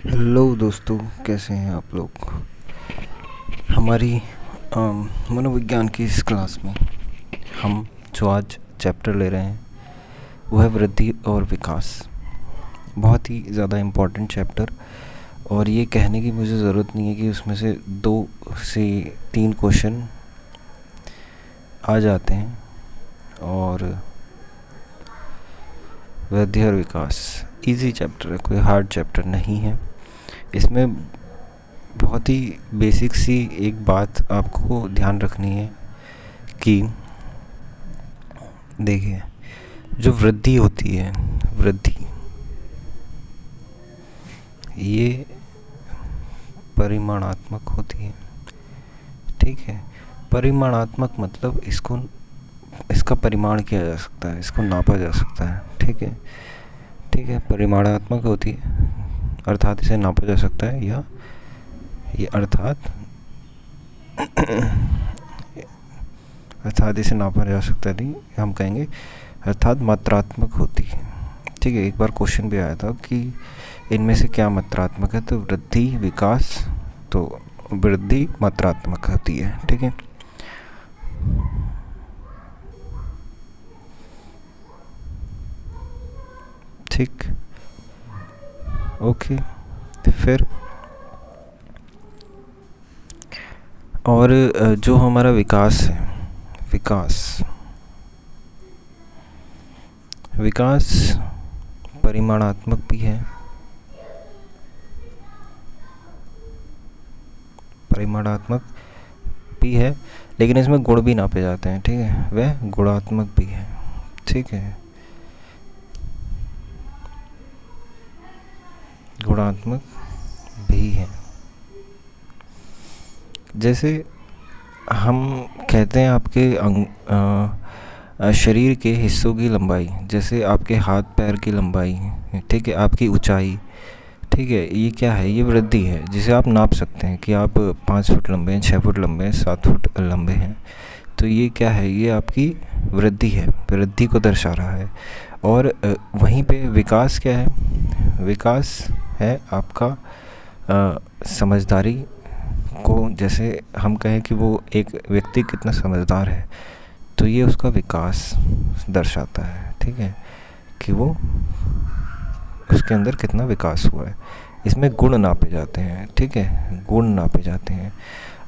Hello दोस्तों, कैसे हैं आप लोग। हमारी मनोविज्ञान की इस क्लास में हम जो आज चैप्टर ले रहे हैं वो है वृद्धि और विकास। बहुत ही ज़्यादा इम्पोर्टेंट चैप्टर, और ये कहने की मुझे ज़रूरत नहीं है कि उसमें से 2 से 3 क्वेश्चन आ जाते हैं। और वृद्धि और विकास इजी चैप्टर है, कोई हार्ड चैप्टर नहीं है। इसमें बहुत ही बेसिक सी एक बात आपको ध्यान रखनी है कि देखिए, जो वृद्धि होती है, वृद्धि ये परिमाणात्मक होती है। ठीक है, परिमाणात्मक मतलब इसका परिमाण किया जा सकता है, इसको नापा जा सकता है। ठीक है, ठीक है, परिमाणात्मक होती है अर्थात इसे नापा जा सकता है, या ये अर्थात इसे नापा जा सकता नहीं, हम कहेंगे अर्थात मात्रात्मक होती है। ठीक है, एक बार क्वेश्चन भी आया था कि इनमें से क्या मात्रात्मक है, तो वृद्धि विकास, तो वृद्धि मात्रात्मक होती है। ठीक है, ठीक, ओके। फिर और जो हमारा विकास है, विकास परिमाणात्मक भी है, लेकिन इसमें गुण भी नापे जाते हैं। ठीक है, वह गुणात्मक भी है। ठीक है, गुणात्मक भी है। जैसे हम कहते हैं आपके शरीर के हिस्सों की लंबाई, जैसे आपके हाथ पैर की लंबाई, ठीक है, आपकी ऊंचाई, ठीक है, ये क्या है, ये वृद्धि है जिसे आप नाप सकते हैं कि आप 5 फुट लंबे हैं, 6 फुट लंबे हैं, 7 फुट लंबे हैं। तो ये क्या है, ये आपकी वृद्धि है, वृद्धि को दर्शा रहा है। और वहीं पे विकास क्या है, विकास है आपका समझदारी को, जैसे हम कहें कि वो एक व्यक्ति कितना समझदार है, तो ये उसका विकास दर्शाता है। ठीक है, कि वो उसके अंदर कितना विकास हुआ है। इसमें गुण नापे जाते हैं। ठीक है, गुण नापे जाते हैं।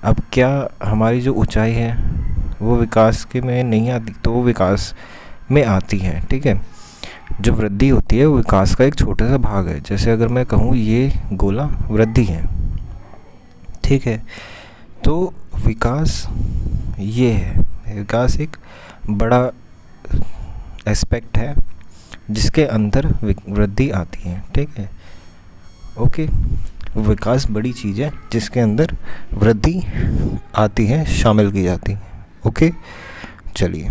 अब क्या हमारी जो ऊंचाई है वो विकास के में नहीं आती, तो वो विकास में आती है। ठीक है, जो वृद्धि होती है वो विकास का एक छोटा सा भाग है। जैसे अगर मैं कहूँ ये गोला वृद्धि है, ठीक है, तो विकास ये है, विकास एक बड़ा एस्पेक्ट है जिसके अंदर वृद्धि आती है। ठीक है, ओके, विकास बड़ी चीज़ है जिसके अंदर वृद्धि आती है, शामिल की जाती है। ओके, चलिए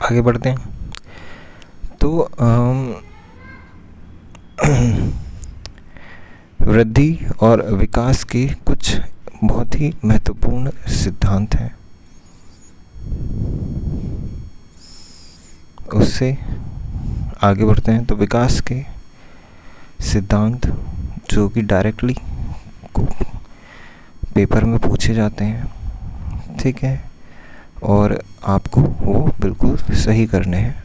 आगे बढ़ते हैं। तो वृद्धि और विकास के कुछ बहुत ही महत्वपूर्ण सिद्धांत हैं, उससे आगे बढ़ते हैं। तो विकास के सिद्धांत जो कि डायरेक्टली पेपर में पूछे जाते हैं, ठीक है, और आपको वो बिल्कुल सही करने हैं।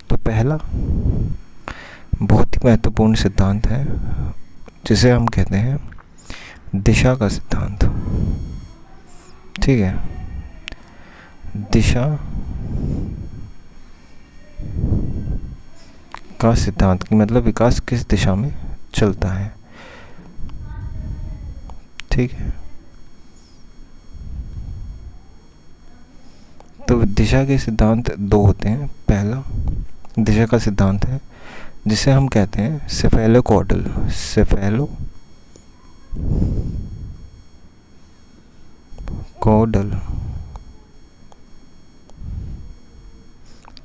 तो पहला बहुत ही महत्वपूर्ण सिद्धांत है जिसे हम कहते हैं दिशा का सिद्धांत। ठीक है, दिशा का सिद्धांत की मतलब विकास किस दिशा में चलता है। ठीक है, तो दिशा के सिद्धांत 2 होते हैं। पहला दिशा का सिद्धांत है जिसे हम कहते हैं सेफेलोकॉर्डल,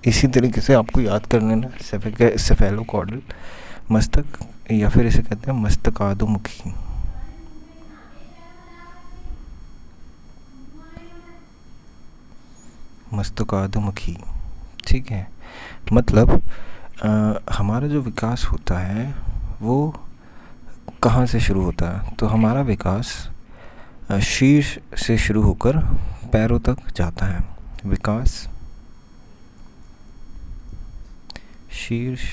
इसी तरीके से आपको याद करने ना, सेफेलोकॉर्डल मस्तक, या फिर इसे कहते हैं मस्तकाधोमुखी। मस्तकाधोमुखी, ठीक है, मतलब हमारा जो विकास होता है वो कहाँ से शुरू होता है? तो हमारा विकास शीर्ष से शुरू होकर पैरों तक जाता है। विकास शीर्ष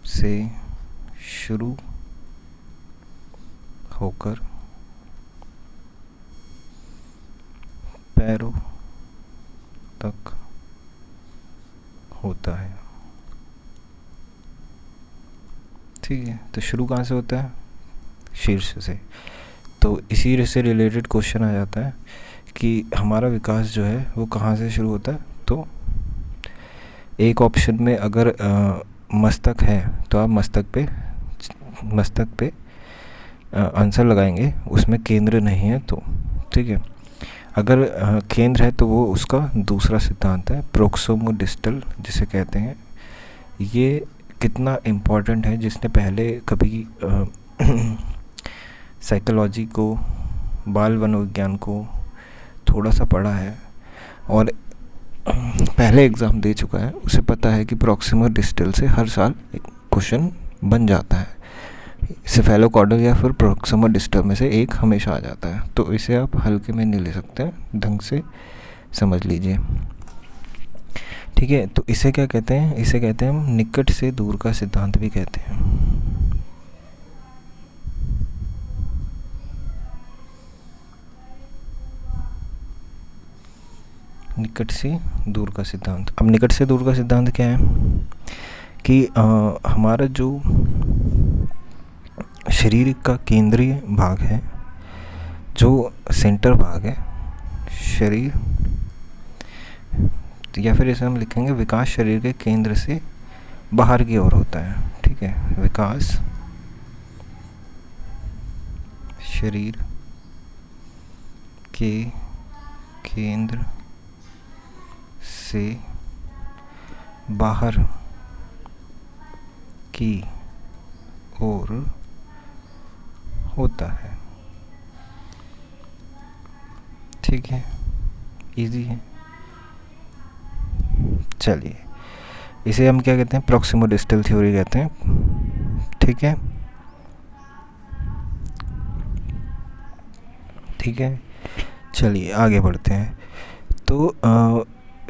से शुरू होकर पैरों तक होता है। ठीक है, तो शुरू कहाँ से होता है? शीर्ष से। तो इसी से रिलेटेड क्वेश्चन आ जाता है कि हमारा विकास जो है वो कहाँ से शुरू होता है। तो एक ऑप्शन में अगर मस्तक है तो आप मस्तक पे आंसर लगाएंगे, उसमें केंद्र नहीं है तो। ठीक है, अगर केंद्र है तो वो उसका दूसरा सिद्धांत है, प्रोक्सोमोडिस्टल जिसे कहते हैं। ये कितना इम्पोर्टेंट है, जिसने पहले कभी साइकोलॉजी को, बाल मनोविज्ञान को थोड़ा सा पढ़ा है और पहले एग्ज़ाम दे चुका है, उसे पता है कि प्रोक्सिमोडिस्टल से हर साल एक क्वेश्चन बन जाता है। सेफेलोकॉर्डल या फिर प्रोक्सिमोडिस्टल में से एक हमेशा आ जाता है, तो इसे आप हल्के में नहीं ले सकते हैं, ढंग से समझ लीजिए। ठीक है, तो इसे क्या कहते हैं? इसे कहते हैं हम निकट से दूर का सिद्धांत भी कहते हैं। निकट से दूर का सिद्धांत। अब निकट से दूर का सिद्धांत क्या है कि हमारा जो शरीर का केंद्रीय भाग है, जो सेंटर भाग है शरीर, या फिर इसे हम लिखेंगे विकास शरीर के केंद्र से बाहर की ओर होता है। ठीक है, विकास शरीर के केंद्र से बाहर की ओर होता है। ठीक है, इजी है। चलिए, इसे हम क्या कहते हैं? प्रोक्सिमोडिस्टल थ्योरी कहते हैं। ठीक है, ठीक है, चलिए आगे बढ़ते हैं। तो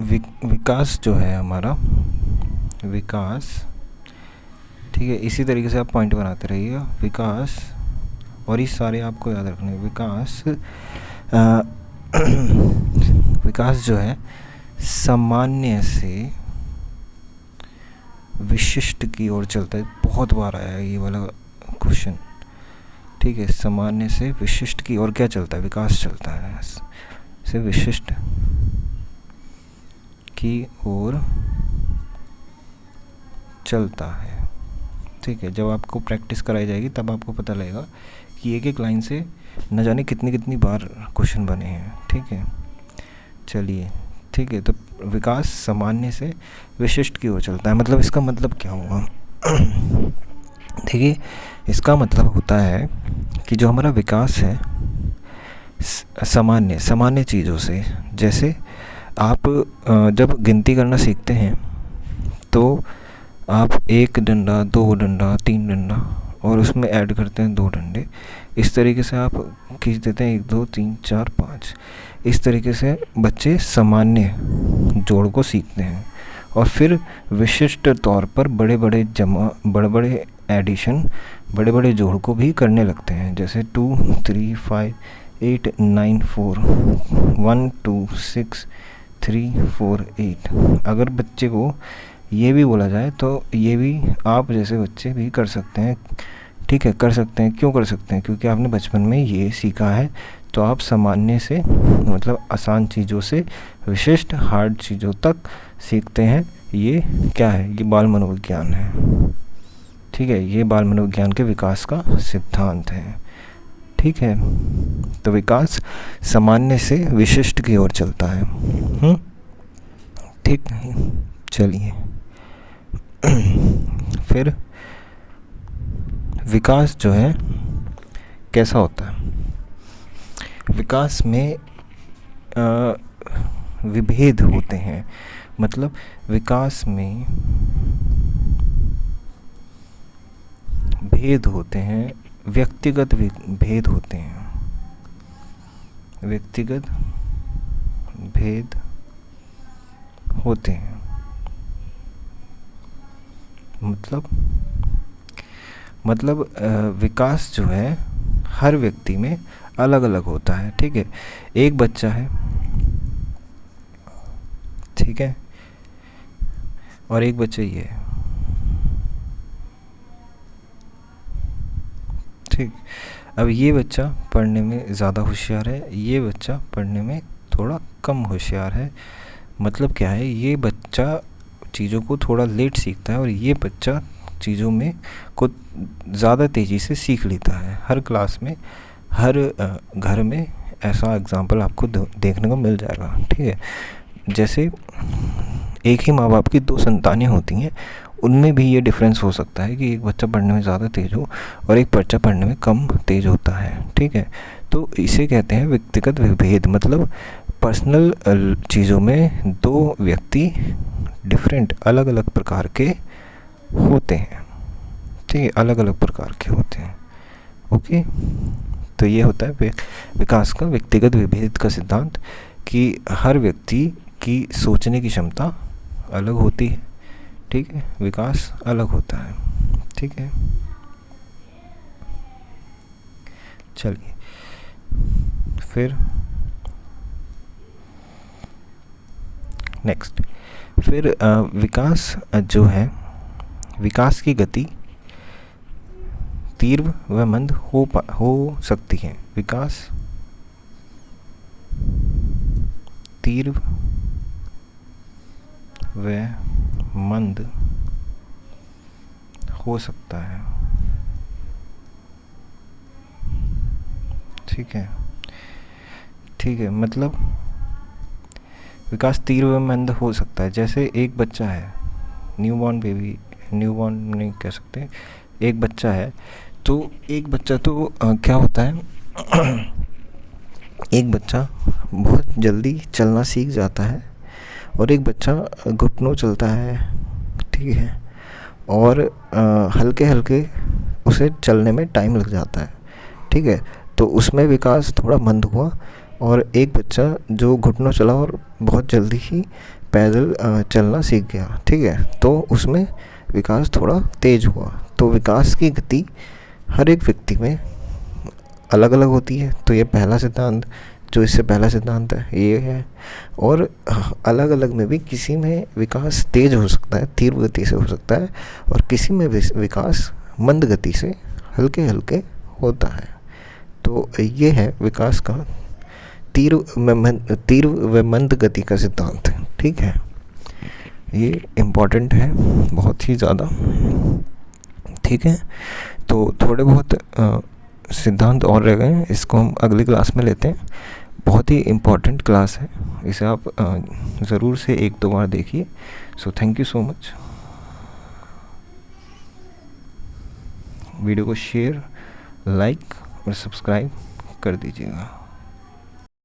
विकास जो है हमारा, विकास, ठीक है, इसी तरीके से आप पॉइंट बनाते रहिएगा। विकास, और ये सारे आपको याद रखने। विकास विकास जो है सामान्य से विशिष्ट की ओर चलता है। बहुत बार आया है ये वाला क्वेश्चन। ठीक है, सामान्य से विशिष्ट की ओर क्या चलता है? विकास चलता है, से विशिष्ट की ओर चलता है। ठीक है, जब आपको प्रैक्टिस कराई जाएगी तब आपको पता लगेगा कि एक एक लाइन से न जाने कितनी कितनी बार क्वेश्चन बने हैं। ठीक है, चलिए, ठीक है, तो विकास सामान्य से विशिष्ट की ओर चलता है, मतलब इसका मतलब क्या हुआ? देखिए, इसका मतलब होता है कि जो हमारा विकास है सामान्य चीज़ों से, जैसे आप जब गिनती करना सीखते हैं तो आप 1 डंडा, 2 डंडा, 3 डंडा और उसमें ऐड करते हैं 2 डंडे। इस तरीके से आप खींच देते हैं 1 2 3 4 5। इस तरीके से बच्चे सामान्य जोड़ को सीखते हैं और फिर विशिष्ट तौर पर बड़े बड़े एडिशन, बड़े बड़े जोड़ को भी करने लगते हैं, जैसे 2 3 5 8 9 4 1 2 6 3 4 8। अगर बच्चे को ये भी बोला जाए तो ये भी आप जैसे बच्चे भी कर सकते हैं। ठीक है, कर सकते हैं। क्यों कर सकते हैं? क्योंकि आपने बचपन में ये सीखा है। तो आप सामान्य से, मतलब आसान चीज़ों से विशिष्ट हार्ड चीज़ों तक सीखते हैं। ये क्या है? ये बाल मनोविज्ञान है। ठीक है, ये बाल मनोविज्ञान के विकास का सिद्धांत है। ठीक है, तो विकास सामान्य से विशिष्ट की ओर चलता है। ठीक, चलिए फिर विकास जो है कैसा होता है? विकास में विभेद होते हैं, मतलब विकास में भेद होते हैं, व्यक्तिगत भेद होते हैं, व्यक्तिगत भेद होते हैं। मतलब विकास जो है हर व्यक्ति में अलग अलग होता है, ठीक है। एक बच्चा है, ठीक है, और एक बच्चा ये है, ठीक। अब ये बच्चा पढ़ने में ज़्यादा होशियार है, ये बच्चा पढ़ने में थोड़ा कम होशियार है। मतलब क्या है, ये बच्चा चीज़ों को थोड़ा लेट सीखता है और ये बच्चा चीज़ों में को ज़्यादा तेज़ी से सीख लेता है। हर क्लास में, हर घर में ऐसा एग्ज़ाम्पल आपको देखने को मिल जाएगा, ठीक है। जैसे एक ही माँ बाप की 2 संतानें होती हैं, उनमें भी ये डिफरेंस हो सकता है कि एक बच्चा पढ़ने में ज़्यादा तेज़ हो और एक बच्चा पढ़ने में कम तेज़ होता है, ठीक है। तो इसे कहते हैं व्यक्तिगत विभेद। मतलब पर्सनल चीज़ों में 2 व्यक्ति डिफरेंट, अलग अलग प्रकार के होते हैं, ठीक है, अलग अलग प्रकार के होते हैं। ओके, तो ये होता है विकास का व्यक्तिगत विभेद का सिद्धांत, कि हर व्यक्ति की सोचने की क्षमता अलग होती है, ठीक है, विकास अलग होता है, ठीक है। चलिए फिर नेक्स्ट, फिर विकास जो है, विकास की गति तीव्र व मंद हो सकती है। विकास तीव्र व मंद हो सकता है, ठीक है, ठीक है। मतलब विकास तीव्र व मंद हो सकता है। जैसे एक बच्चा है, न्यूबॉर्न बेबी, न्यूबॉर्न नहीं कह सकते, एक बच्चा है, तो एक बच्चा तो क्या होता है एक बच्चा बहुत जल्दी चलना सीख जाता है और एक बच्चा घुटनों चलता है, ठीक है, और हल्के हल्के उसे चलने में टाइम लग जाता है, ठीक है। तो उसमें विकास थोड़ा मंद हुआ। और एक बच्चा जो घुटनों चला और बहुत जल्दी ही पैदल चलना सीख गया, ठीक है, तो उसमें विकास थोड़ा तेज हुआ। तो विकास की गति हर एक व्यक्ति में अलग अलग होती है। तो ये पहला सिद्धांत, जो इससे पहला सिद्धांत है, ये है। और अलग अलग में भी किसी में विकास तेज हो सकता है, तीव्र गति से हो सकता है, और किसी में विकास मंद गति से हल्के हल्के होता है। तो ये है विकास का तीव्र व मंद गति का सिद्धांत, ठीक है। ये इम्पॉर्टेंट है बहुत ही ज़्यादा, ठीक है। तो थोड़े बहुत सिद्धांत और रह गए हैं, इसको हम अगली क्लास में लेते हैं। बहुत ही इम्पॉर्टेंट क्लास है, इसे आप ज़रूर से 1-2 बार देखिए। So thank you so much. Video को शेयर, लाइक और सब्सक्राइब कर दीजिएगा।